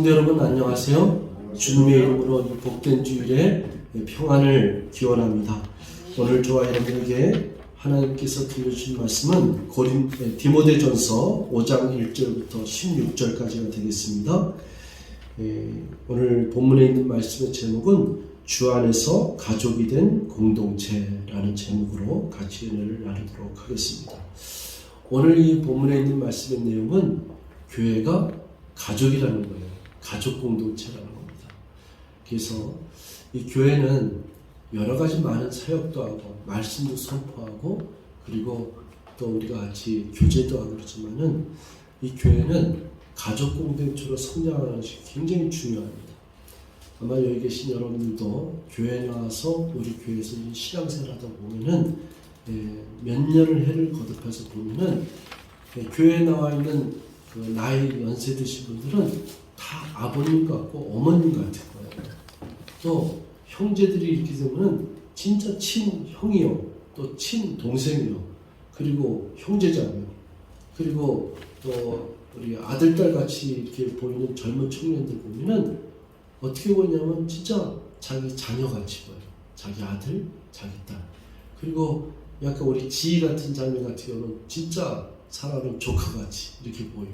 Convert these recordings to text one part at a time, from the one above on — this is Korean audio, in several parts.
성도 여러분 안녕하세요. 주님의 이름으로 이 복된 주일에 평안을 기원합니다. 오늘 저와 여러분에게 하나님께서 들려주신 말씀은 디모데전서 5장 1절부터 16절까지가 되겠습니다. 오늘 본문에 있는 말씀의 제목은 주 안에서 가족이 된 공동체라는 제목으로 같이 은혜를 나누도록 하겠습니다. 오늘 이 본문에 있는 말씀의 내용은 교회가 가족이라는 거예요. 가족 공동체라는 겁니다. 그래서 이 교회는 여러 가지 많은 사역도 하고 말씀도 선포하고 그리고 또 우리가 같이 교제도 하고 그러지만은 이 교회는 가족 공동체로 성장하는 것이 굉장히 중요합니다. 아마 여기 계신 여러분들도 교회에 나와서 우리 교회에서 신앙생활 하다 보면은 몇 년을 해를 거듭해서 보면은 교회에 나와 있는 그 나이 연세 드신 분들은 다 아버님 같고 어머님 같은 거예요. 또 형제들이 이렇게 되면은 진짜 친형이요, 또 친동생이요, 그리고 형제자매요, 그리고 또 우리 아들, 딸 같이 이렇게 보이는 젊은 청년들 보면은 어떻게 보냐면 진짜 자기 자녀 같이 보여요. 자기 아들, 자기 딸. 그리고 약간 우리 지희 같은 자매 같은 경우는 진짜 사랑하는 조카같이 이렇게 보이고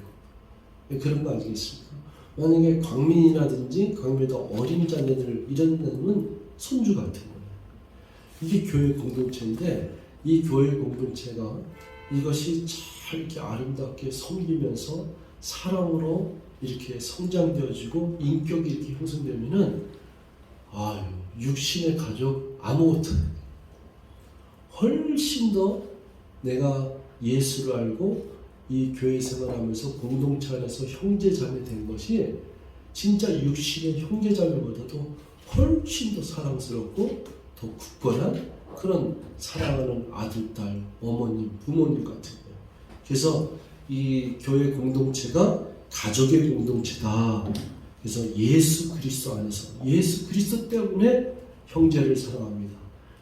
그런 거 아니겠습니까? 만약에 광민이라든지 광민보다 어린 자녀들 이런 데는 손주 같은 거예요. 이게 교회 공동체인데 이 교회 공동체가 이것이 잘 이렇게 아름답게 섬기면서 사랑으로 이렇게 성장되어지고 인격이 이렇게 형성되면은 육신의 가족 아무것도 훨씬 더 내가 예수를 알고 이 교회 생활하면서 공동체 안에서 형제자매 된 것이 진짜 육신의 형제자매보다도 훨씬 더 사랑스럽고 더 굳건한 그런 사랑하는 아들, 딸, 어머님, 부모님 같은 거예요. 그래서 이 교회 공동체가 가족의 공동체다. 그래서 예수 그리스도 안에서 예수 그리스도 때문에 형제를 사랑합니다.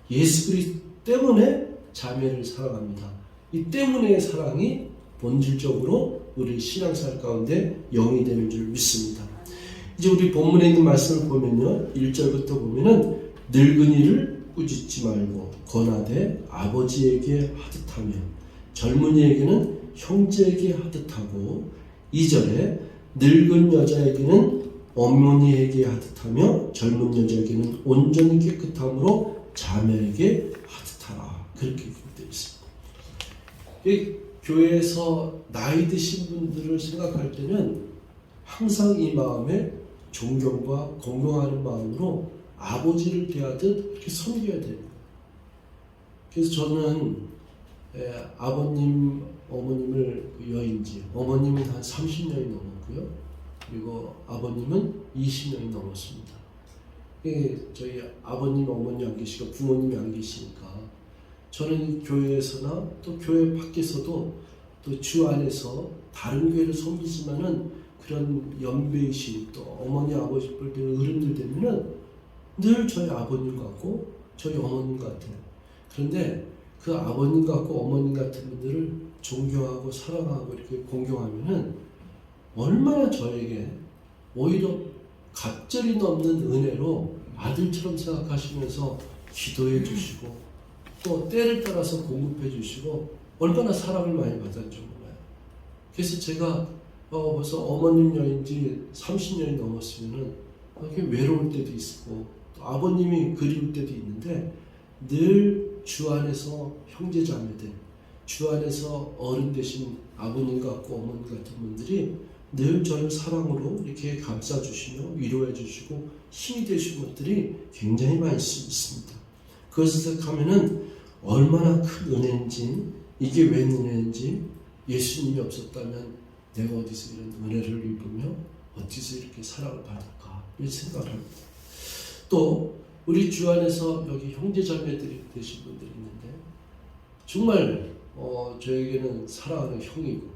예수 그리스도 때문에 자매를 사랑합니다. 이 때문에 사랑이 본질적으로 우리 신앙생활 가운데 영이 되는 줄 믿습니다. 이제 우리 본문에 있는 말씀을 보면요, 1절부터 보면은 늙은이를 꾸짖지 말고 권하되 아버지에게 하듯하며 젊은이에게는 형제에게 하듯하고 2절에 늙은 여자에게는 어머니에게 하듯하며 젊은 여자에게는 온전히 깨끗함으로 자매에게 하듯하라. 그렇게 되어 있습니다. 이 교회에서 나이 드신 분들을 생각할 때는 항상 이 마음에 존경과 공경하는 마음으로 아버지를 대하듯 이렇게 섬겨야 됩니다. 그래서 저는 아버님, 어머님을 여인지, 어머님은 한 30년이 넘었고요. 그리고 아버님은 20년이 넘었습니다. 저희 아버님, 어머니 안 계시고 부모님이 안 계시니까 저는 교회에서나 또 교회 밖에서도 또 주 안에서 다른 교회를 섬기지만은 그런 연배이신 또 어머니, 아버지 볼 때는 어른들 되면은 늘 저희 아버님 같고 저희 어머님 같아요. 그런데 그 아버님 같고 어머님 같은 분들을 존경하고 사랑하고 이렇게 공경하면은 얼마나 저에게 오히려 갑절이 넘는 은혜로 아들처럼 생각하시면서 기도해 주시고 또 때를 따라서 공급해 주시고 얼마나 사랑을 많이 받았는지 몰라요. 그래서 제가 벌써 어머님 여인지 30년이 넘었으면은 이렇게 외로울 때도 있고 또 아버님이 그리울 때도 있는데 늘 주 안에서 형제자매들, 주 안에서 어른 되신 아버님 같고 어머님 같은 분들이 늘 저를 사랑으로 이렇게 감싸주시며 위로해 주시고 힘이 되신 것들이 굉장히 많이 있습니다. 그것을 생각하면은 얼마나 큰 은혜인지, 이게 왜 은혜인지, 예수님이 없었다면 내가 어디서 이런 은혜를 입으며 어디서 이렇게 사랑을 받을까 이런 생각을 합니다. 또 우리 주 안에서 여기 형제자매들이 되신 분들이 있는데 정말 저에게는 사랑하는 형이고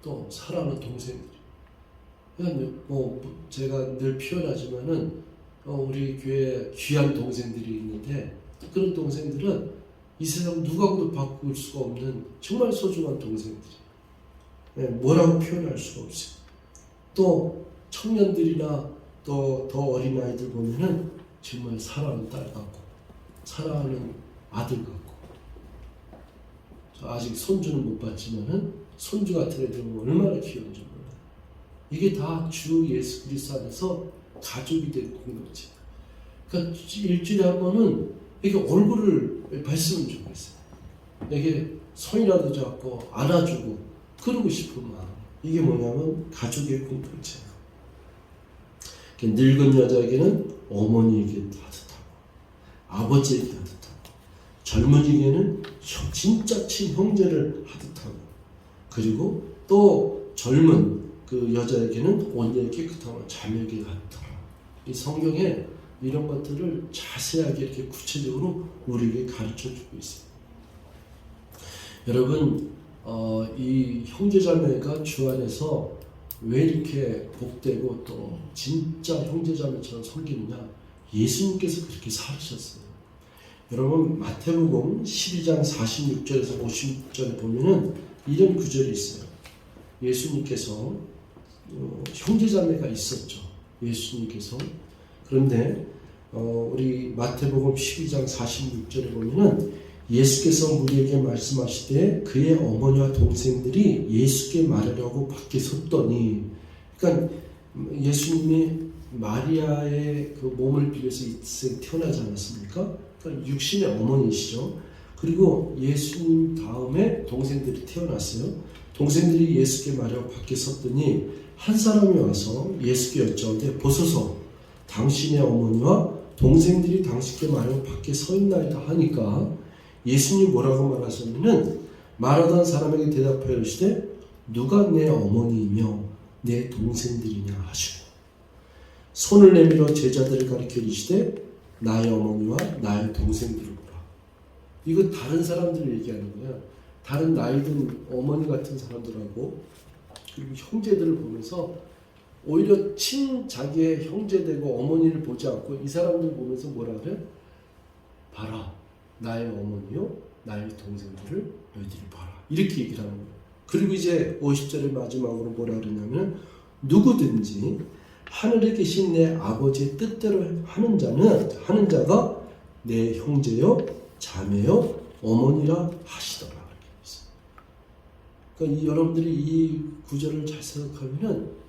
또 사랑하는 동생들이. 제가 늘 표현하지만은 우리 교회에 귀한 동생들이 있는데 그런 동생들은 이 세상 누구하고도 바꿀 수가 없는 정말 소중한 동생들이. 뭐라고 표현할 수가 없어요. 또 청년들이나 또 더 어린 아이들 보면은 정말 사랑하는 딸 같고 사랑하는 아들 같고, 저 아직 손주는 못 봤지만은 손주 같은 애들 보면 얼마나 귀여운지 몰라요. 이게 다 주 예수 그리스도 안에서 가족이 된 공동체. 그러니까 일주일에 한 번은 이게 얼굴을 봤으면 좋겠어요. 이게 손이라도 잡고 안아주고 그러고 싶은 마음. 이게 뭐냐면 가족의 공동체예요. 늙은 여자에게는 어머니에게 따뜻하고 아버지에게 따뜻하고, 젊은이에게는 진짜 친형제를 하듯하고, 그리고 또 젊은 그 여자에게는 온전히 깨끗하고 자매에게 따뜻하고. 이 성경에 이런 것들을 자세하게 이렇게 구체적으로 우리에게 가르쳐주고 있습니다. 여러분, 이 형제자매가 주 안에서 왜 이렇게 복되고 또 진짜 형제자매처럼 섬기느냐? 예수님께서 그렇게 살으셨어요. 여러분, 마태복음 12장 46절에서 50절에 보면은 이런 구절이 있어요. 예수님께서 형제자매가 있었죠. 예수님께서. 그런데 우리 마태복음 12장 46절에 보면은 예수께서 우리에게 말씀하시되 그의 어머니와 동생들이 예수께 말하려고 밖에 섰더니, 그러니까 예수님이 마리아의 그 몸을 빌려서 이 세상에 태어나지 않았습니까? 그러니까 육신의 어머니시죠. 그리고 예수님 다음에 동생들이 태어났어요. 동생들이 예수께 말하려고 밖에 섰더니 한 사람이 와서 예수께 여쭤오되 보소서 당신의 어머니와 동생들이 당신께 말하려고 밖에 서 있나이다 하니까, 예수님이 뭐라고 말하셨냐면 말하던 사람에게 대답하여 이르시되 누가 내 어머니이며 내 동생들이냐 하시고, 손을 내밀어 제자들을 가리켜 이르시되 나의 어머니와 나의 동생들을 보라. 이거 다른 사람들을 얘기하는 거야. 다른 나이 든 어머니 같은 사람들하고 그리고 형제들을 보면서 오히려 자기의 형제 되고 어머니를 보지 않고 이 사람들 보면서 뭐라 그래? 봐라, 나의 어머니요 나의 동생들을 너희들이 봐라, 이렇게 얘기를 하는 거예요. 그리고 이제 50절의 마지막으로 뭐라 그러냐면 누구든지 하늘에 계신 내 아버지의 뜻대로 하는 자가 내 형제요 자매요 어머니라 하시더라. 그러니까 여러분들이 이 구절을 잘 생각하면은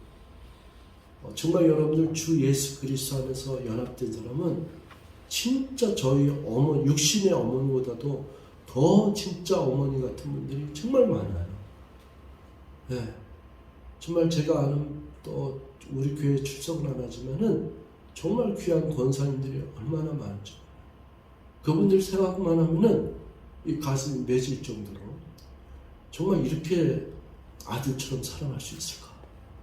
정말 여러분들 주 예수 그리스도 안에서 연합된 사람은 진짜 저희 육신의 어머니보다도 더 진짜 어머니 같은 분들이 정말 많아요. 네. 정말 제가 아는 또 우리 교회 출석은 안 하지만은 정말 귀한 권사님들이 얼마나 많죠. 그분들 생각만 하면은 이 가슴이 맺을 정도로 정말 이렇게 아들처럼 사랑할 수 있을까?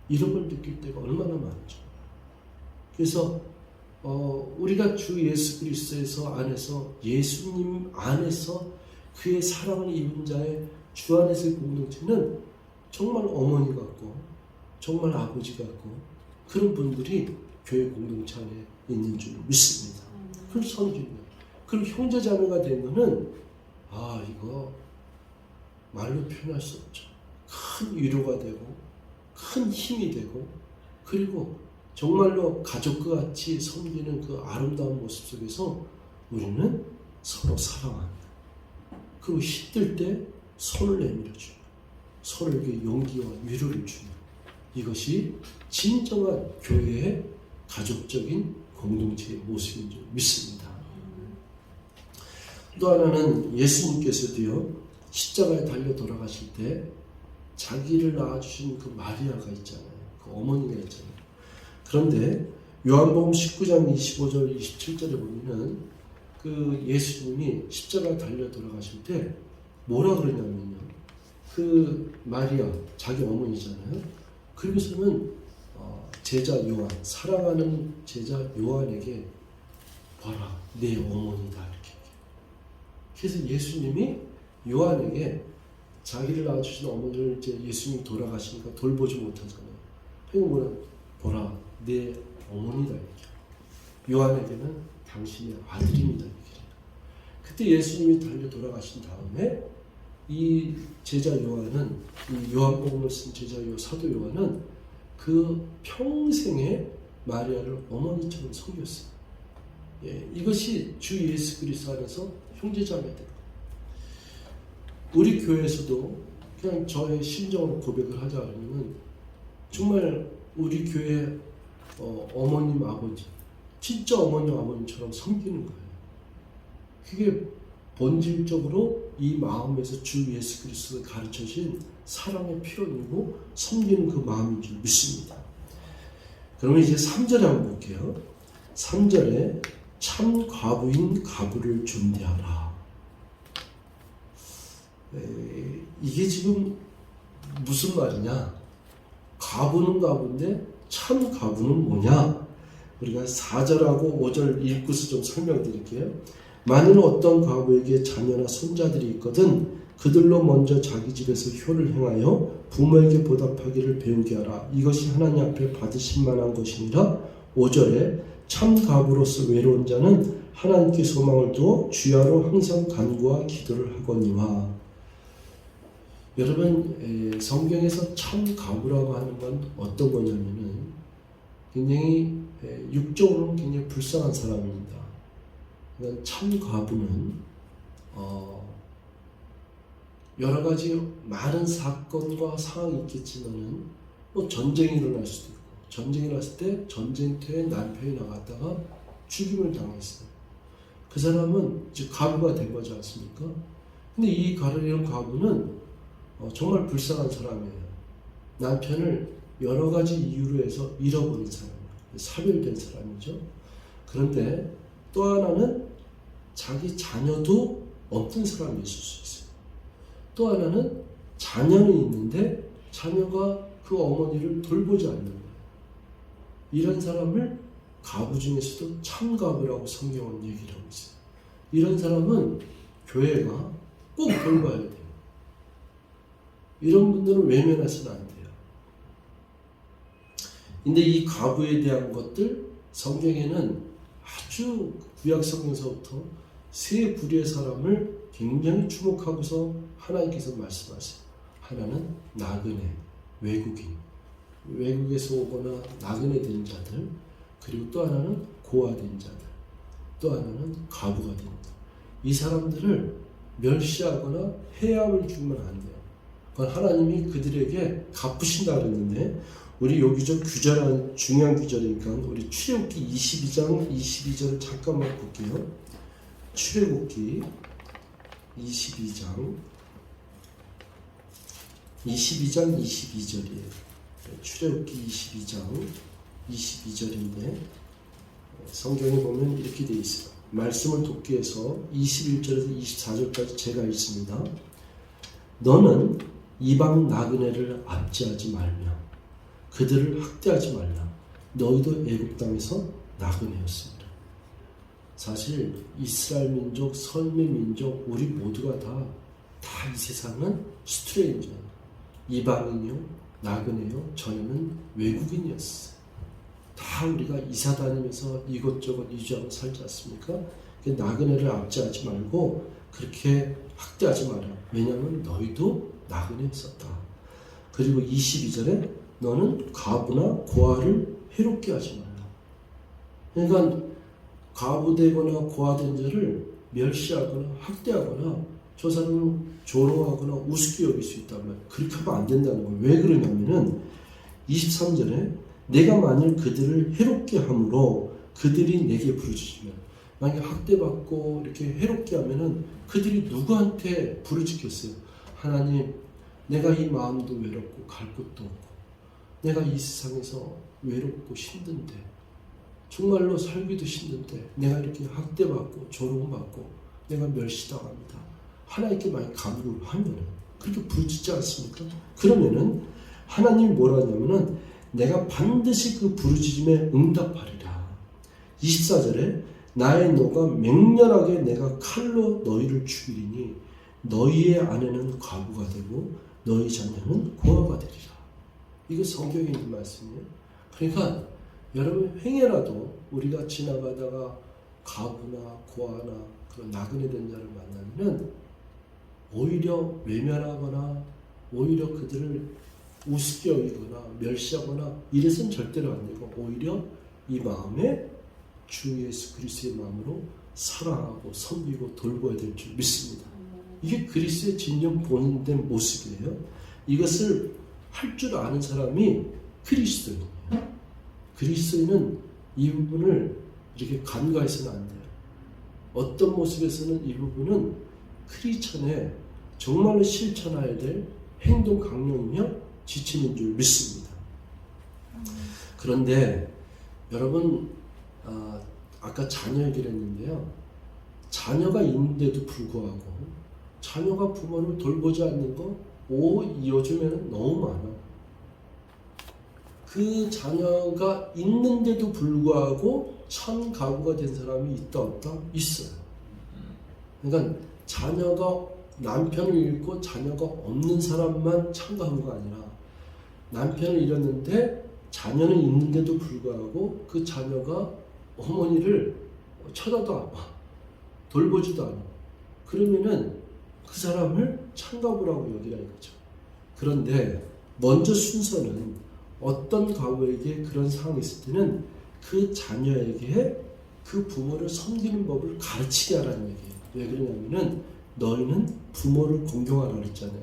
이런 걸 느낄 때가 얼마나 많죠. 그래서 우리가 주 예수 그리스도에서 안에서 예수님 안에서 그의 사랑을 입은 자의 주 안에서의 공동체는 정말 어머니 같고 정말 아버지 같고 그런 분들이 교회 공동체 안에 있는 줄 믿습니다. 그걸 섬깁니다. 그리고 형제자매가 되면은 이거 말로 표현할 수 없죠. 큰 위로가 되고 큰 힘이 되고, 그리고 정말로 가족과 같이 섬기는 그 아름다운 모습 속에서 우리는 서로 사랑합니다. 그리고 힘들 때 손을 내밀어주고 서로에게 용기와 위로를 주는 이것이 진정한 교회의 가족적인 공동체의 모습인 줄 믿습니다. 또 하나는 예수님께서도요, 십자가에 달려 돌아가실 때 자기를 낳아주신 그 마리아가 있잖아요. 그 어머니가 있잖아요. 그런데 요한복음 19장 25절 27절에 보면은 그 예수님이 십자가에 달려 돌아가실 때 뭐라 그러냐면요, 그 마리아 자기 어머니잖아요. 그러고서는 제자 요한, 사랑하는 제자 요한에게 봐라 내 어머니다 이렇게. 그래서 예수님이 요한에게 자기를 낳아주신 어머니를 이제 예수님이 돌아가시니까 돌보지 못하잖아요. 그리고 뭐라, 보라 내 어머니다 이렇게. 요한에게는 당신의 아들입니다 이렇게. 그때 예수님이 달려 돌아가신 다음에 이 제자 요한은, 이 요한복음을 쓴 제자 사도 요한은 그 평생에 마리아를 어머니처럼 섬겼어요. 예, 이것이 주 예수 그리스도 안에서 형제자매들. 우리 교회에서도 그냥 저의 심정으로 고백을 하자 그러면 정말 우리 교회 어머님 아버지 진짜 어머님 아버님처럼 섬기는 거예요. 그게 본질적으로 이 마음에서 주 예수 그리스도가 가르쳐진 사랑의 표현이고 섬기는 그 마음인 줄 믿습니다. 그러면 이제 3절에 한번 볼게요. 3절에 참 과부인 가부를 존대하라. 이게 지금 무슨 말이냐? 가부는 가부인데 참 가부는 뭐냐? 우리가 4절하고 5절 읽고서 좀 설명드릴게요. 만일 어떤 과부에게 자녀나 손자들이 있거든 그들로 먼저 자기 집에서 효를 행하여 부모에게 보답하기를 배우게 하라. 이것이 하나님 앞에 받으실 만한 것이니라. 5절에 참 가부로서 외로운 자는 하나님께 소망을 두어 주야로 항상 간구와 기도를 하거니와. 여러분, 성경에서 참 가부라고 하는 건 어떤 거냐면은 굉장히 육적으로는 굉장히 불쌍한 사람입니다. 그러니까 참 가부는 여러 가지 많은 사건과 상황이 있겠지만은 뭐 전쟁이 일어날 수도 있고 전쟁이 일어났을 때 전쟁터에 남편이 나갔다가 죽임을 당했어요. 그 사람은 이제 가부가 된 거지 않습니까? 근데 이 이런 가부는 정말 불쌍한 사람이에요. 남편을 여러 가지 이유로 해서 잃어버린 사람이에요. 사별된 사람이죠. 그런데 또 하나는 자기 자녀도 없는 사람이 있을 수 있어요. 또 하나는 자녀는 있는데 자녀가 그 어머니를 돌보지 않는 거예요. 이런 사람을 가부 중에서도 참 가부라고 성경은 얘기를 하고 있어요. 이런 사람은 교회가 꼭 돌봐야 돼요. 이런 분들은 외면해서는 안 돼요. 근데 이 가부에 대한 것들 성경에는 아주 구약 성경서부터 세 부류의 사람을 굉장히 주목하고서 하나님께서 말씀하세요. 하나는 나그네, 외국인, 외국에서 오거나 나그네 된 자들, 그리고 또 하나는 고아된 자들, 또 하나는 가부가 된 자들. 이 사람들을 멸시하거나 해함을 주면 안 돼요. 그건 하나님이 그들에게 갚으신다 그랬는데, 우리 여기서 규절한 중요한 규절이니까 우리 출애굽기 22장 22절을 잠깐만 볼게요. 출애굽기 22장 22절이에요. 출애굽기 22장 22절인데 성경에 보면 이렇게 되어 있어요. 말씀을 돕기 위해서 21절에서 24절까지 제가 읽습니다. 너는 이방 나그네를 압제하지 말며 그들을 학대하지 말라. 너희도 애굽 땅에서 나그네였습니다. 사실 이스라엘 민족, 선미 민족, 우리 모두가 다 이 세상은 스트레인저, 이방인이요, 나그네요, 저희는 외국인이었어요. 다 우리가 이사 다니면서 이것저것 이주하고 살지 않습니까? 나그네를 압제하지 말고 그렇게 학대하지 마라. 왜냐하면 너희도 나그네였었다. 그리고 22절에 너는 가부나 고아를 해롭게 하지 말라. 그러니까 가부되거나 고아된 자를 멸시하거나 학대하거나 저 사람은 조롱하거나 우습게 여길 수 있단 말이에요. 그렇게 하면 안 된다는 거예요. 왜 그러냐면은 23절에 내가 만일 그들을 해롭게 함으로 그들이 내게 부르짖으면, 만약에 학대받고 이렇게 해롭게 하면은 그들이 누구한테 부르짖겠어요? 하나님, 내가 이 마음도 외롭고 갈 곳도 없고 내가 이 세상에서 외롭고 힘든데, 정말로 살기도 힘든데 내가 이렇게 학대받고 조롱받고 내가 멸시당합니다. 하나님께 많이 간구를 하면은 그렇게 부르짖지 않습니까? 그러면은 하나님이 뭐라 하냐면은 내가 반드시 그 부르짖음에 응답하리라. 24절에 나의 노가 맹렬하게 내가 칼로 너희를 죽이리니 너희의 아내는 과부가 되고 너희 자녀는 고아가 되리라. 이거 성경에 있는 말씀이에요. 그러니까 여러분, 행여라도 우리가 지나가다가 가부나 고아나 그런 나그네 된 자를 만나면 오히려 외면하거나 오히려 그들을 우습게 여기거나 멸시하거나 이래서는 절대로 안 되고 오히려 이 마음에 주 예수 그리스도의 마음으로 사랑하고 섬기고 돌보아야 될 줄 믿습니다. 이게 그리스도의 진정 본연된 모습이에요. 이것을 할 줄 아는 사람이 그리스도인이에요. 그리스도인은 이 부분을 이렇게 간과해서는 안 돼요. 어떤 모습에서는 이 부분은 크리스천의 정말로 실천해야 될 행동 강령이며 지침인 줄 믿습니다. 그런데 여러분 아까 자녀 얘기를 했는데요. 자녀가 있는데도 불구하고 자녀가 부모를 돌보지 않는 거 요즘에는 너무 많아. 그 자녀가 있는데도 불구하고 참 가부가 된 사람이 있다 없다? 있어요. 그러니까 자녀가 남편을 잃고 자녀가 없는 사람만 참가한가 아니라 남편을 잃었는데 자녀는 있는데도 불구하고 그 자녀가 어머니를 쳐다도 안 봐. 돌보지도 않아. 그러면은 그 사람을 참가부라고 여기라 이거죠. 그런데 먼저 순서는 어떤 가부에게 그런 상황이 있을 때는 그 자녀에게 그 부모를 섬기는 법을 가르치게 하라는 얘기예요. 왜 그러냐면은 너희는 부모를 공경하라 그랬잖아요.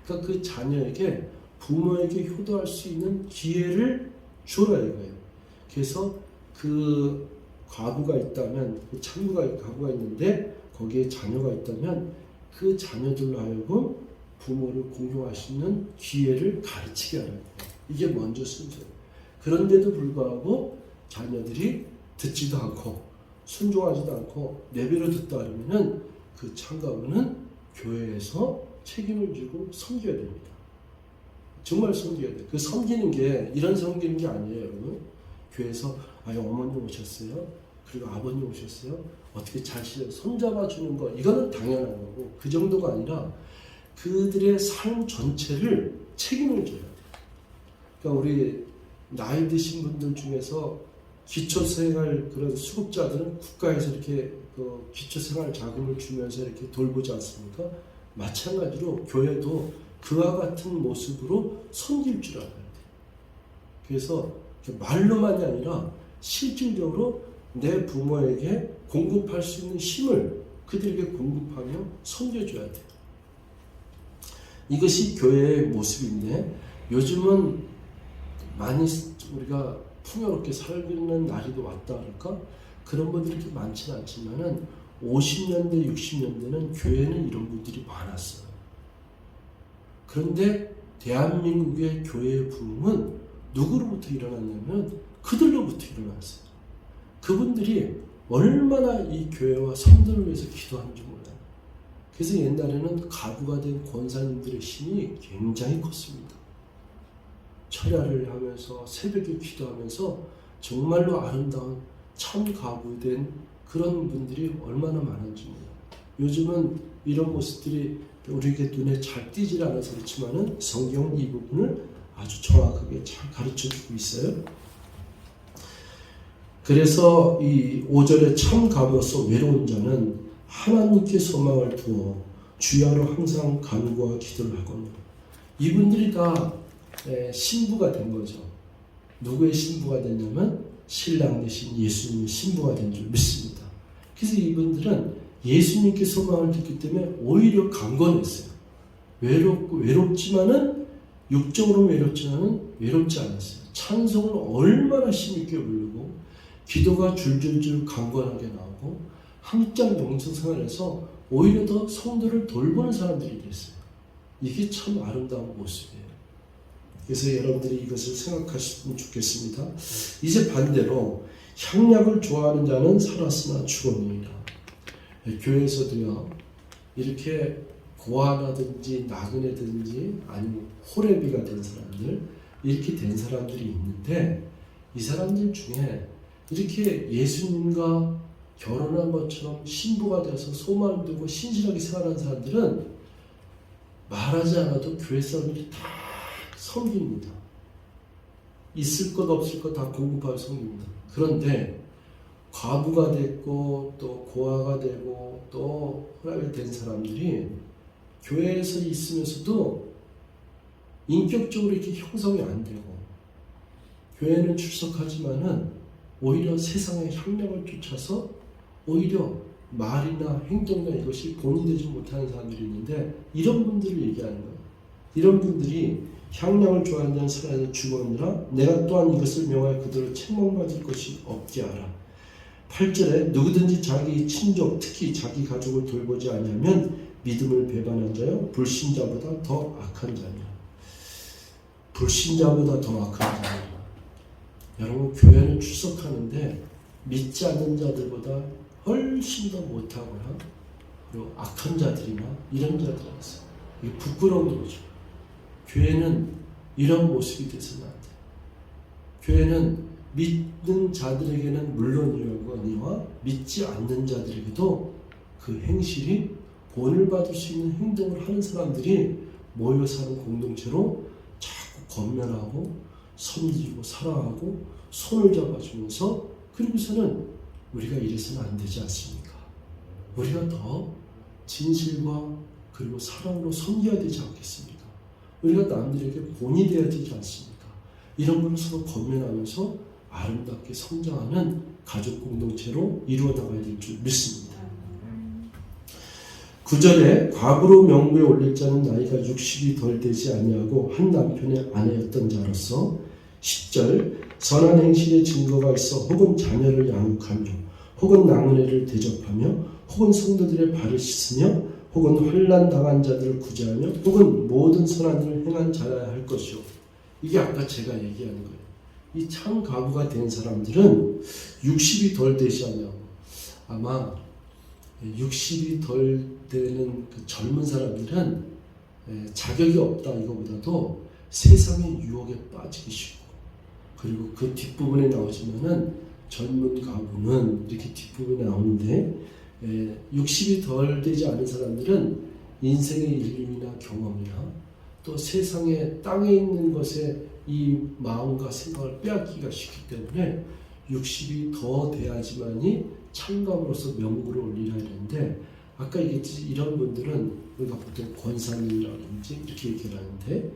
그러니까 그 자녀에게 부모에게 효도할 수 있는 기회를 주라 이거예요. 그래서 그 과부가 있다면, 그 가부가 있는데 거기에 자녀가 있다면 그 자녀들로 하여금 부모를 공경할 수 있는 기회를 가르치게 하라는 거예요. 이게 먼저 순서예요. 그런데도 불구하고 자녀들이 듣지도 않고 순종하지도 않고 내버려 뒀다 그러면은 그 참가부는 교회에서 책임을 지고 섬겨야 됩니다. 정말 섬겨야 돼요. 그 섬기는 게 이런 섬기는 게 아니에요, 여러분. 교회에서 어머님 오셨어요. 그리고 아버님 오셨어요. 어떻게 잘 손잡아 주는 거 이거는 당연한 거고 그 정도가 아니라 그들의 삶 전체를 책임을 져야 돼요. 그러니까 우리 나이 드신 분들 중에서 기초생활 그런 수급자들은 국가에서 이렇게 그 기초생활 자금을 주면서 이렇게 돌보지 않습니까? 마찬가지로 교회도 그와 같은 모습으로 섬길 줄 알아야 돼요. 그래서 말로만이 아니라 실질적으로 내 부모에게 공급할 수 있는 힘을 그들에게 공급하며 섬겨줘야 돼요. 이것이 교회의 모습인데 요즘은 많이 우리가 풍요롭게 살기는 날이 왔다 그럴까? 그런 분들이 그렇게 많지는 않지만은 50년대, 60년대는 교회는 이런 분들이 많았어요. 그런데 대한민국의 교회의 부흥은 누구로부터 일어났냐면 그들로부터 일어났어요. 그분들이 얼마나 이 교회와 성도를 위해서 기도하는지 몰라요. 그래서 옛날에는 가부가 된 권사님들의 힘이 굉장히 컸습니다. 철야를 하면서 새벽에 기도하면서 정말로 아름다운 참 가부된 그런 분들이 얼마나 많은지 몰라요. 요즘은 이런 모습들이 우리에게 눈에 잘 띄질 않아서 그렇지만은 성경은 이 부분을 아주 정확하게 잘 가르쳐주고 있어요. 그래서 이 5절에 참 가부로서 외로운 자는 하나님께 소망을 두어 주야로 항상 간구와 기도를 하거든요. 이분들이 다 신부가 된 거죠. 누구의 신부가 됐냐면 신랑 대신 예수님의 신부가 된 줄 믿습니다. 그래서 이분들은 예수님께 소망을 듣기 때문에 오히려 강건했어요. 외롭지만은 육적으로 외롭지만은 외롭지 않았어요. 찬송을 얼마나 힘있게 부르고 기도가 줄줄줄 강건하게 나오고 함장 영성생활에서 오히려 더 성도를 돌보는 사람들이 됐어요. 이게 참 아름다운 모습이에요. 그래서 여러분들이 이것을 생각하시면 좋겠습니다. 이제 반대로 향락을 좋아하는 자는 살았으나 죽었느니라. 교회에서도요 이렇게 고아라든지 나그네든지 아니면 호레비가 된 사람들 이렇게 된 사람들이 있는데 이 사람들 중에 이렇게 예수님과 결혼한 것처럼 신부가 돼서 소망을 두고 신실하게 생활하는 사람들은 말하지 않아도 교회 사람들이 다 섬깁니다. 있을 것 없을 것 다 공급하고 섬깁니다. 그런데 과부가 됐고 또 고아가 되고 또 호랍이 된 사람들이 교회에서 있으면서도 인격적으로 이렇게 형성이 안 되고 교회는 출석하지만은 오히려 세상의 향락을 쫓아서 오히려 말이나 행동이나 이것이 본이 되지 못하는 사람들이 있는데 이런 분들을 얘기하는 거예요. 이런 분들이 향락을 좋아하는 사람을 주거니라 내가 또한 이것을 명하여 그들을 책망받을 것이 없게 하라. 8절에 누구든지 자기 친족 특히 자기 가족을 돌보지 아니하면 믿음을 배반한 자요 불신자보다 더 악한 자냐. 불신자보다 더 악한 자냐. 여러분 교회는 출석하는데 믿지 않는 자들보다 훨씬 더 못하거나 그리고 악한 자들이나 이런 자들이 있어요. 이게 부끄러운 거죠. 교회는 이런 모습이 돼서는 안 돼요. 교회는 믿는 자들에게는 물론이거니와 믿지 않는 자들에게도 그 행실이 본을 받을 수 있는 행동을 하는 사람들이 모여 사는 공동체로 자꾸 건면하고 섬기고 사랑하고 손을 잡아주면서 그리고서는 우리가 이래서는 안 되지 않습니까? 우리가 더 진실과 그리고 사랑으로 섬겨야 되지 않겠습니까? 우리가 남들에게 본이 되어야 되지 않습니까? 이런 걸 서로 건면하면서 아름답게 성장하는 가족 공동체로 이루어 나가야 될 줄 믿습니다. 9절에 과부로 명부에 올릴 자는 나이가 60이 덜 되지 아니하고 한 남편의 아내였던 자로서 10절 선한 행실의 증거가 있어 혹은 자녀를 양육하며 혹은 나그네를 대접하며 혹은 성도들의 발을 씻으며 혹은 환난 당한 자들을 구제하며 혹은 모든 선한 일을 행한 자라야 할 것이요. 이게 아까 제가 얘기하는 거예요. 이 참 과부가 된 사람들은 60이 덜 되지 않냐고. 아마 60이 덜 되는 그 젊은 사람들은 자격이 없다 이거보다도 세상의 유혹에 빠지기 쉽고 그리고 그 뒷부분에 나오지만은 젊은 과부는 이렇게 뒷부분에 나오는데 60이 덜 되지 않은 사람들은 인생의 일림이나 경험이나 또 세상의 땅에 있는 것에 이 마음과 생각을 빼앗기가 쉽기 때문에 60이 더 돼야지만이 참감으로서 명부를 올리라 했는데 아까 얘기했듯이 이런 분들은 우리가 보통 권사님이라든지 이렇게 얘기를 하는데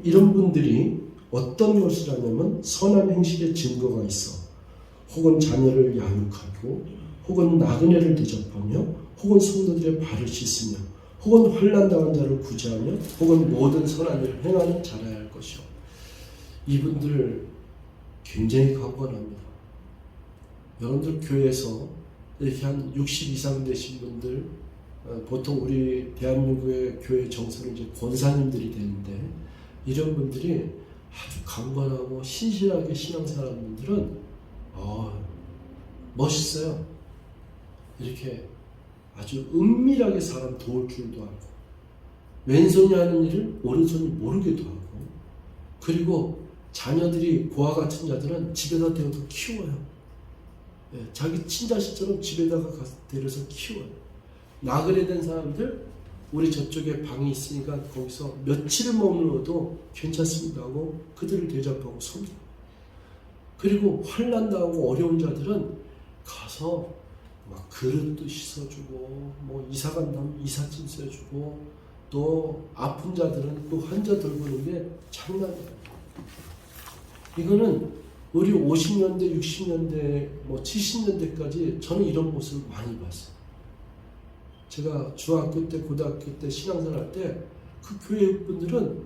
이런 분들이 어떤 것을 하냐면 선한 행실의 증거가 있어 혹은 자녀를 양육하고 혹은 나그네를 대접하며 혹은 성도들의 발을 씻으며 혹은 환난당한 자를 구제하며 혹은 모든 선한 일을 행하는 자라야 할 것이요. 이분들 굉장히 강건합니다. 여러분들 교회에서 이렇게 한 60 이상 되신 분들 보통 우리 대한민국의 교회 정서는 이제 권사님들이 되는데 이런 분들이 아주 강건하고 신실하게 신앙생활하는 분들은 멋있어요. 이렇게 아주 은밀하게 사람 도울 줄도 알고 왼손이 하는 일을 오른손이 모르게도 하고 그리고 자녀들이 고아 같은 자들은 집에다 데려다 키워요. 자기 친자식처럼 집에다가 데려서 키워요. 나그네 된 사람들 우리 저쪽에 방이 있으니까 거기서 며칠을 머물러도 괜찮습니다 하고 그들을 대접하고 섬겨요. 그리고 환난당하고 어려운 자들은 가서 막 그릇도 씻어주고 뭐 이사 간다면 이삿짐 써주고 또 아픈 자들은 또 환자 돌보는 게 장난이 아니에요. 이거는 우리 50년대, 60년대, 뭐 70년대까지 저는 이런 모습을 많이 봤어요. 제가 중학교 때, 고등학교 때 신앙생활 할 때 그 교회 분들은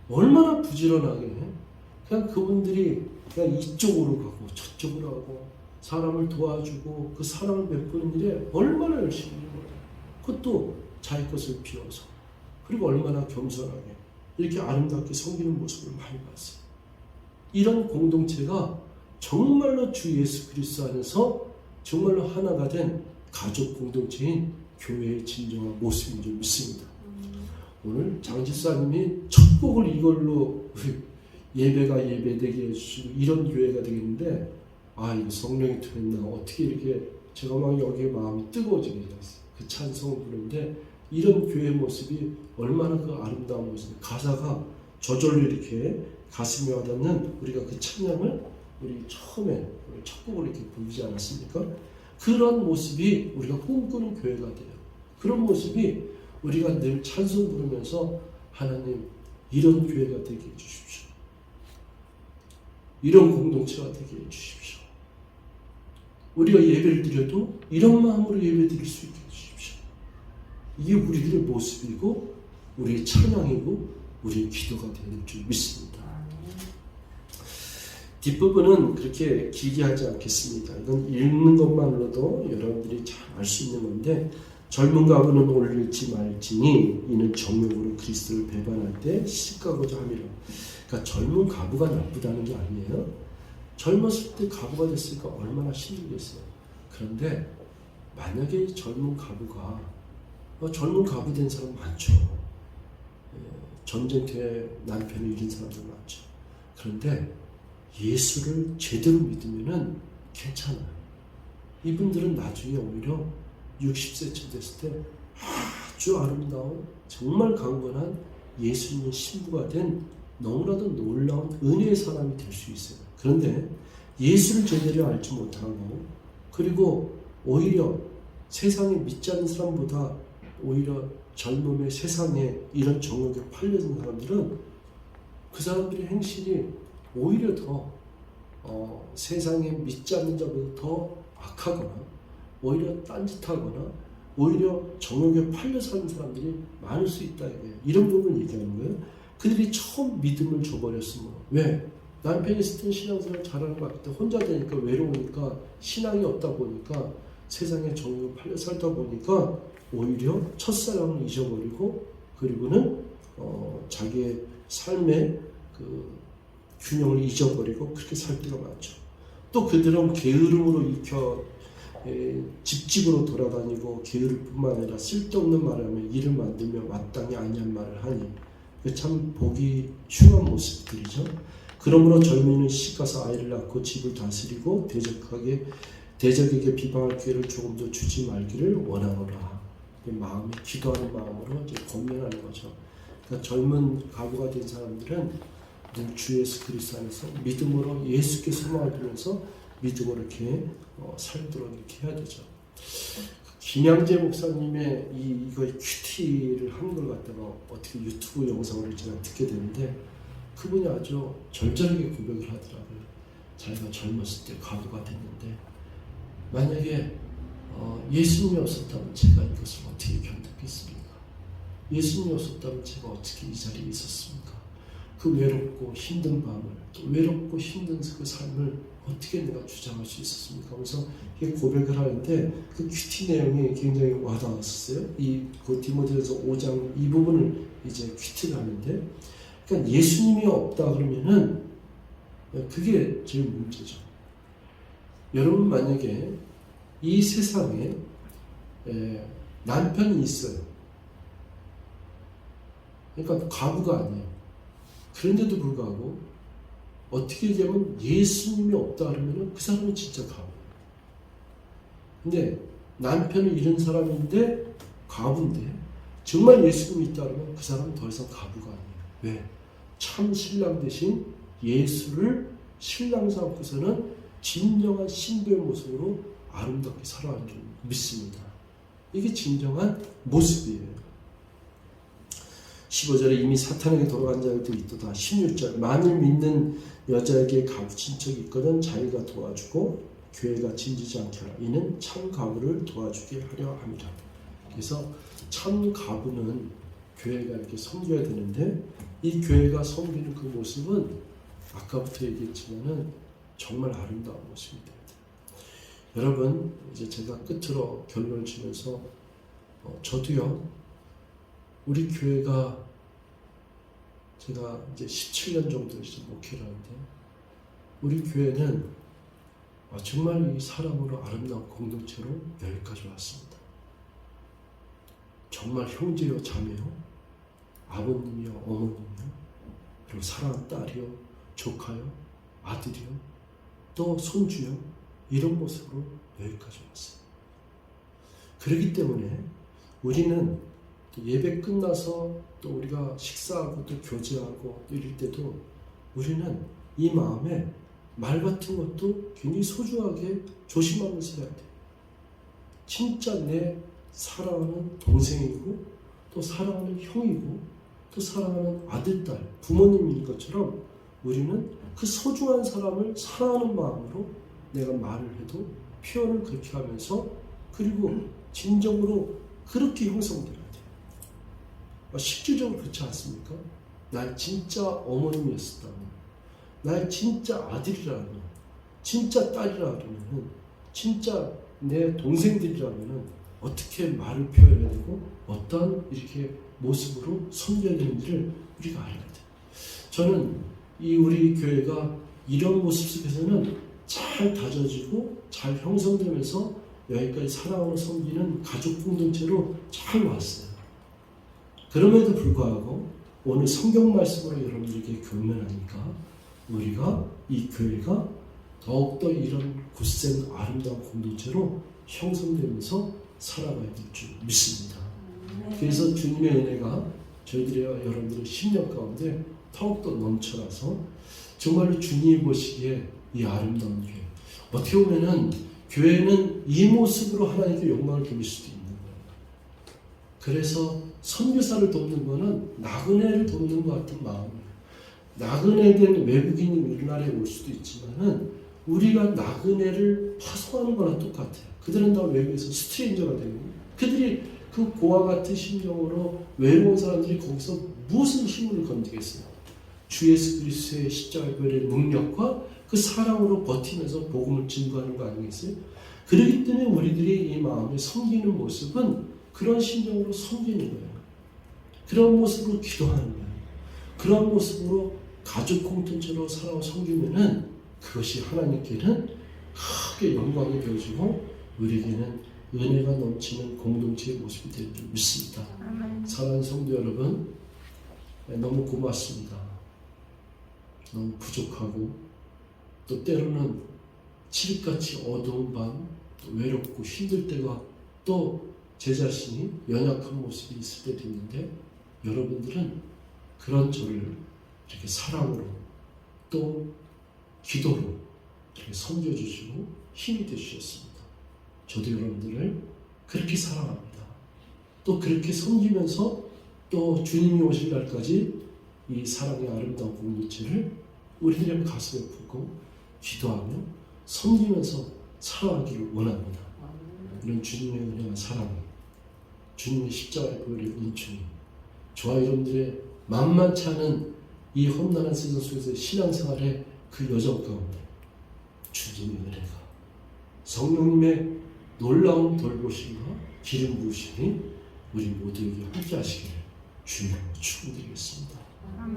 얼마나 부지런하게 그냥 그분들이 그냥 이쪽으로 가고 저쪽으로 가고 사람을 도와주고 그 사랑을 베푸는 일에 얼마나 열심히 하는 거예요. 그것도 자기 것을 비워서 그리고 얼마나 겸손하게 이렇게 아름답게 섬기는 모습을 많이 봤어요. 이런 공동체가 정말로 주 예수 그리스도 안에서 정말로 하나가 된 가족 공동체인 교회의 진정한 모습인 줄 믿습니다. 오늘 장 집사님이 첫 곡을 이걸로 예배가 예배되게 해주시고 이런 교회가 되겠는데 이거 성령이 들었나 어떻게 이렇게 제가 막 여기에 마음이 뜨거워지게 됐어요. 그 찬송을 부르는데 이런 교회의 모습이 얼마나 그 아름다운 모습이 가사가 저절로 이렇게 가슴에 와닿는 우리가 그 찬양을 우리 처음에 우리 첫 곡을 이렇게 부르지 않았습니까? 그런 모습이 우리가 꿈꾸는 교회가 돼요. 그런 모습이 우리가 늘 찬송 부르면서 하나님 이런 교회가 되게 해주십시오. 이런 공동체가 되게 해주십시오. 우리가 예배를 드려도 이런 마음으로 예배 드릴 수 있게 해주십시오. 이게 우리들의 모습이고 우리의 찬양이고 우리의 기도가 되는 줄 믿습니다. 뒷부분은 그렇게 길게 하지 않겠습니다. 이건 읽는 것만으로도 여러분들이 잘 알 수 있는 건데, 젊은 가부는 올릴지 말지니 이는 정욕으로 그리스도를 배반할 때 시집가고자 함이라. 그러니까 젊은 가부가 나쁘다는 게 아니에요. 젊었을 때 가부가 됐으니까 얼마나 힘들겠어요. 그런데 만약에 젊은 가부가 젊은 가부 된 사람 많죠. 전쟁터에 남편을 잃은 사람들 많죠. 그런데 예수를 제대로 믿으면은 괜찮아요. 이분들은 나중에 오히려 60세쯤 됐을 때 아주 아름다운 정말 강건한 예수님의 신부가 된 너무나도 놀라운 은혜의 사람이 될 수 있어요. 그런데 예수를 제대로 알지 못하고 그리고 오히려 세상에 믿지 않는 사람보다 오히려 젊음의 세상에 이런 정욕에 팔려진 사람들은 그 사람들의 행실이 오히려 더 세상에 믿지 않는 자보다 더 악하거나 오히려 딴짓하거나 오히려 정욕에 팔려 사는 사람들이 많을 수 있다. 이런 부분을 얘기하는 거예요. 그들이 처음 믿음을 줘버렸으면 왜? 남편이 있을 땐 신앙생활 잘하는 것 같은데 혼자 되니까 외로우니까 신앙이 없다 보니까 세상에 정욕에 팔려 살다 보니까 오히려 첫사랑을 잊어버리고 그리고는 자기의 삶의 그 균형을 잊어버리고 그렇게 살 때가 많죠. 또 그들은 게으름으로 익혀 집집으로 돌아다니고 게으를 뿐만 아니라 쓸데없는 말을 하며 일을 만들며 마땅히 아니한 말을 하니 참 보기 흉한 모습들이죠. 그러므로 젊은이는 시집가서 아이를 낳고 집을 다스리고 대적에게 비방할 기회를 조금 더 주지 말기를 원하노라. 마음이 기도하는 마음으로 이제 권면하는 거죠. 그러니까 젊은 가부가 된 사람들은 늘 주 예수 그리스도 안에서 믿음으로 예수께 소망을 두면서 믿음으로 이렇게 살도록 이렇게 해야 되죠. 김양재 목사님의 이거 큐티를 한 걸 갖다가 어떻게 유튜브 영상을 제가 듣게 되는데 그분이 아주 절절하게 고백을 하더라고요. 자기가 젊었을 때 가부가 됐는데 만약에 예수님이 없었다면 제가 이것을 어떻게 견뎠겠습니까? 예수님이 없었다면 제가 어떻게 이 자리에 있었습니까? 그 외롭고 힘든 밤을 또 외롭고 힘든 그 삶을 어떻게 내가 주장할 수 있었습니까? 그래서 이게 고백을 하는데 그 큐티 내용이 굉장히 와닿았어요. 그 디모데전서 5장 이 부분을 이제 큐티를 하는데, 그러니까 예수님이 없다 그러면은 그게 제일 문제죠. 여러분 만약에 이 세상에 남편이 있어요. 그러니까 가부가 아니에요. 그런데도 불구하고 어떻게 얘기하면 예수님이 없다 그러면 그 사람은 진짜 가부예요. 근데 남편을 잃은 사람인데 가부인데 정말 예수님이 있다 그러면 그 사람은 더 이상 가부가 아니에요. 왜? 참 신랑 대신 예수를 신랑 삼고서는 진정한 신부의 모습으로 아름답게 살아가는 줄 믿습니다. 이게 진정한 모습이에요. 15절에 이미 사탄에게 돌아간 자들도 있도다. 16절 만일 믿는 여자에게 가부 친척이 있거든 자기가 도와주고 교회가 짐지지 않게 하라. 이는 참 가부를 도와주게 하려 함이라. 그래서 참 가부는 교회가 이렇게 섬겨야 되는데 이 교회가 섬기는 그 모습은 아까부터 얘기했지만은 정말 아름다운 모습입니다. 여러분 이제 제가 끝으로 결론을 지면서 저도요 우리 교회가 제가 이제 17년 정도 이제 목회를 하는데 우리 교회는 정말 이 사람으로 아름다운 공동체로 여기까지 왔습니다. 정말 형제요 자매요 아버님이요 어머님이요 그리고 사랑하는 딸이요 조카요 아들이요 또 손주요 이런 모습으로 여기까지 왔어요. 그렇기 때문에 우리는 예배 끝나서 또 우리가 식사하고 또 교제하고 이럴 때도 우리는 이 마음에 말 같은 것도 굉장히 소중하게 조심하면서 해야 돼요. 진짜 내 사랑하는 동생이고 또 사랑하는 형이고 또 사랑하는 아들, 딸, 부모님인 것처럼 우리는 그 소중한 사람을 사랑하는 마음으로 내가 말을 해도 표현을 그렇게 하면서 그리고 진정으로 그렇게 형성돼야 돼요. 실질적으로 그렇지 않습니까? 날 진짜 어머님이었다면, 날 진짜 아들이라면, 진짜 딸이라면, 진짜 내 동생들이라면 어떻게 말을 표현해야 되고 어떤 이렇게 모습으로 섬겨야 되는지를 우리가 알아야 돼요. 저는 이 우리 교회가 이런 모습 속에서는 잘 다져지고 잘 형성되면서 여기까지 사랑으로 섬기는 가족 공동체로 잘 왔어요. 그럼에도 불구하고 오늘 성경 말씀으로 여러분들에게 교면하니까 우리가 이 교회가 더욱더 이런 굳센 아름다운 공동체로 형성되면서 살아가야 될 줄 믿습니다. 그래서 주님의 은혜가 저희들의 여러분들의 10년 가운데 더욱더 넘쳐나서 정말로 주님이 보시기에 이 아름다운 교회, 어떻게 보면은 교회는 이 모습으로 하나님께 영광을 돌릴 수도 있는 거예요. 그래서 선교사를 돕는 거는 나그네를 돕는 것 같은 마음이에요. 나그네된 외국인이 우리나라에 올 수도 있지만은 우리가 나그네를 파송하는 거랑 똑같아요. 그들은 다 외국에서 스트레인저가 되고 그들이 그 고와 같은 심정으로 외로운 사람들이 거기서 무슨 힘을 건지겠어요? 주 예수 그리스도의 십자가의 능력과 그 사랑으로 버티면서 복음을 증거하는 거 아니겠어요? 그렇기 때문에 우리들이 이 마음에 섬기는 모습은 그런 심정으로 섬기는 거예요. 그런 모습으로 기도하는 거예요. 그런 모습으로 가족 공동체로 살아와 섬기면은 그것이 하나님께는 크게 영광이 되어지고 우리에게는 은혜가 넘치는 공동체의 모습이 될 줄 믿습니다. 사랑하는 성도 여러분, 너무 고맙습니다. 너무 부족하고 또 때로는 칠흑같이 어두운 밤, 또 외롭고 힘들 때가 또 제 자신이 연약한 모습이 있을 때도 있는데 여러분들은 그런 저를 이렇게 사랑으로 또 기도로 이렇게 섬겨주시고 힘이 되주셨습니다. 저도 여러분들을 그렇게 사랑합니다. 또 그렇게 섬기면서 또 주님이 오실 날까지 이 사랑의 아름다운 공동체를 우리들의 가슴에 품고 기도하며 섬기면서 살아가기를 원합니다. 이런 주님의 은혜와 사랑, 주님의 십자가의 보혈의 은총이 저와 여러분들의 만만치 않은 이 험난한 세상 속에서 신앙생활의 그 여정 가운데 주님의 은혜가 성령님의 놀라운 돌보심과 기름 부으심이 우리 모두에게 함께 하시기를 주님으로 축원드리겠습니다.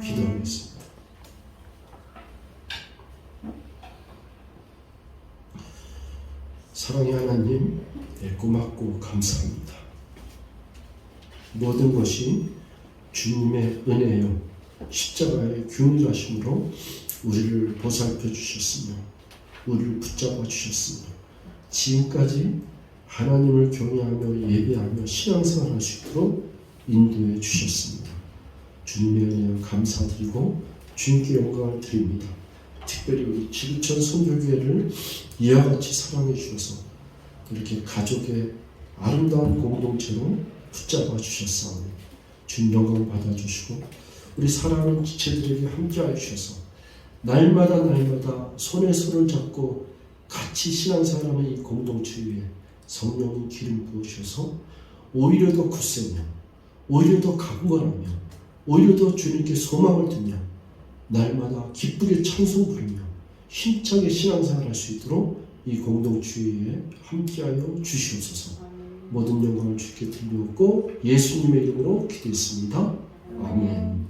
기도하겠습니다. 사랑의 하나님, 고맙고 감사합니다. 모든 것이 주님의 은혜요 십자가의 균일하심으로 우리를 보살펴 주셨으며 우리를 붙잡아 주셨으며 지금까지 하나님을 경외하며 예배하며 신앙생활 할 수 있도록 인도해 주셨습니다. 주님의 은혜에 감사드리고 주님께 영광을 드립니다. 특별히 우리 지구촌 선교교회를 이와 같이 사랑해 주셔서 이렇게 가족의 아름다운 공동체로 붙잡아 주셨사오니 주님 영광 받아주시고 우리 사랑하는 지체들에게 함께하여 주셔서 날마다 손에 손을 잡고 같이 신앙생활하는 이 공동체 위에 성령의 기름 부으셔서 오히려 더 굳세며 오히려 더 강건하며 오히려 더 주님께 소망을 두며 날마다 기쁘게 찬송 부르며 힘차게 신앙생활 할 수 있도록 이 공동체에 함께하여 주시옵소서. 모든 영광을 주께 드리옵고 예수님의 이름으로 기도했습니다. 아멘.